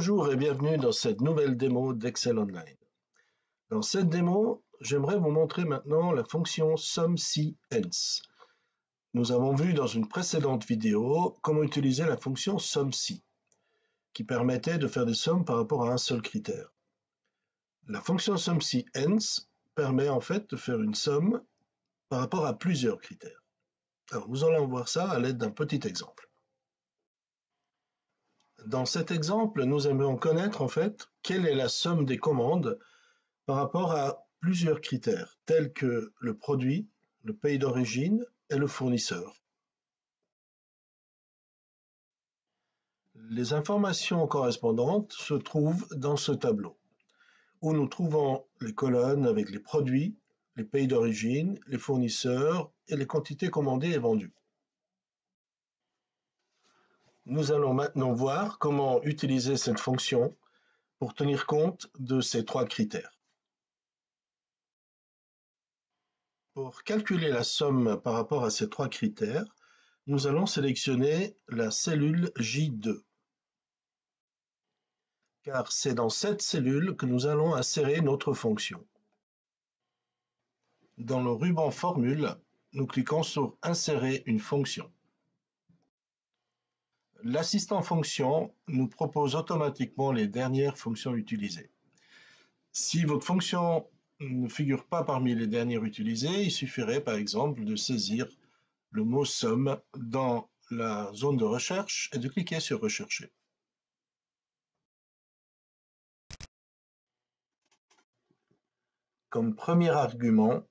Bonjour et bienvenue dans cette nouvelle démo d'Excel Online. Dans cette démo, j'aimerais vous montrer maintenant la fonction SUMC_ENS. Nous avons vu dans une précédente vidéo comment utiliser la fonction SUMC, qui permettait de faire des sommes par rapport à un seul critère. La fonction SUMC_ENS permet en fait de faire une somme par rapport à plusieurs critères. Alors nous allons voir ça à l'aide d'un petit exemple. Dans cet exemple, nous aimerions connaître en fait quelle est la somme des commandes par rapport à plusieurs critères, tels que le produit, le pays d'origine et le fournisseur. Les informations correspondantes se trouvent dans ce tableau, où nous trouvons les colonnes avec les produits, les pays d'origine, les fournisseurs et les quantités commandées et vendues. Nous allons maintenant voir comment utiliser cette fonction pour tenir compte de ces trois critères. Pour calculer la somme par rapport à ces trois critères, nous allons sélectionner la cellule J2, car c'est dans cette cellule que nous allons insérer notre fonction. Dans le ruban Formule, nous cliquons sur Insérer une fonction. L'assistant fonction nous propose automatiquement les dernières fonctions utilisées. Si votre fonction ne figure pas parmi les dernières utilisées, il suffirait par exemple de saisir le mot somme dans la zone de recherche et de cliquer sur Rechercher. Comme premier argument,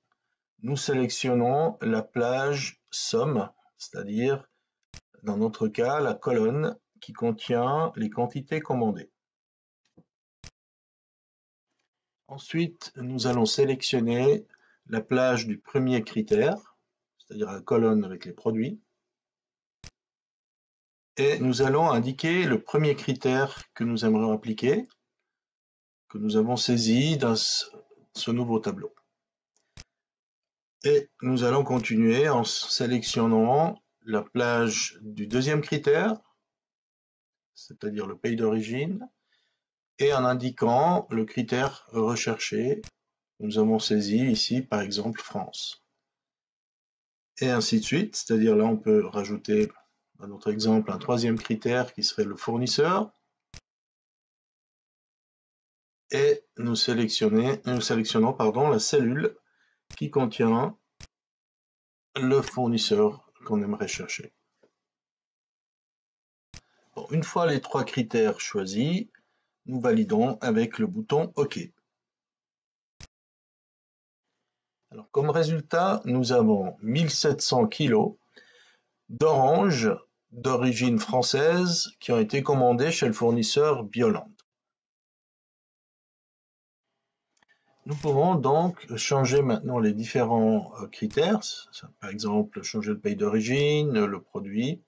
nous sélectionnons la plage somme, c'est-à-dire dans notre cas la colonne qui contient les quantités commandées. Ensuite, nous allons sélectionner la plage du premier critère, c'est-à-dire la colonne avec les produits, et nous allons indiquer le premier critère que nous aimerions appliquer, que nous avons saisi dans ce nouveau tableau. Et nous allons continuer en sélectionnant la plage du deuxième critère, c'est-à-dire le pays d'origine, et en indiquant le critère recherché. Nous avons saisi ici, par exemple, France. Et ainsi de suite, c'est-à-dire là, on peut rajouter, dans notre exemple, un troisième critère qui serait le fournisseur. Et nous sélectionnons la cellule qui contient le fournisseur qu'on aimerait chercher. Bon, une fois les trois critères choisis, nous validons avec le bouton OK. Alors, comme résultat, nous avons 1700 kg d'oranges d'origine française qui ont été commandées chez le fournisseur Bioland. Nous pouvons donc changer maintenant les différents critères, par exemple changer le pays d'origine, le produit,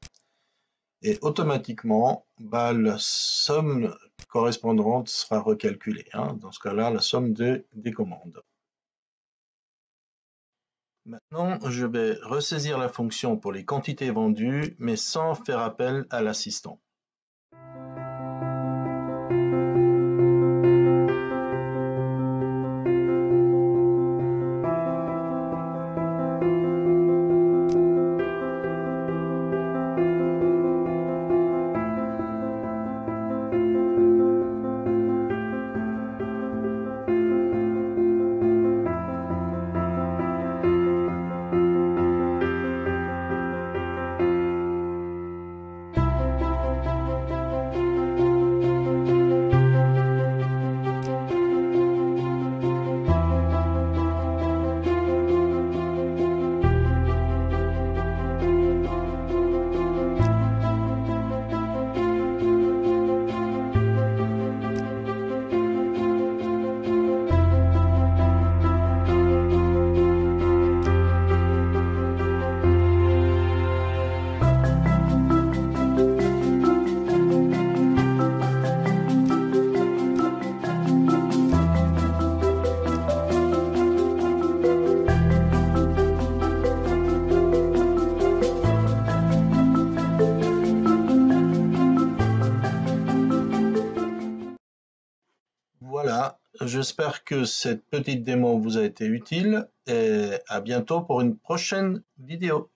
et automatiquement la somme correspondante sera recalculée, dans ce cas-là la somme des commandes. Maintenant, je vais ressaisir la fonction pour les quantités vendues, mais sans faire appel à l'assistant. j'espère que cette petite démo vous a été utile et à bientôt pour une prochaine vidéo.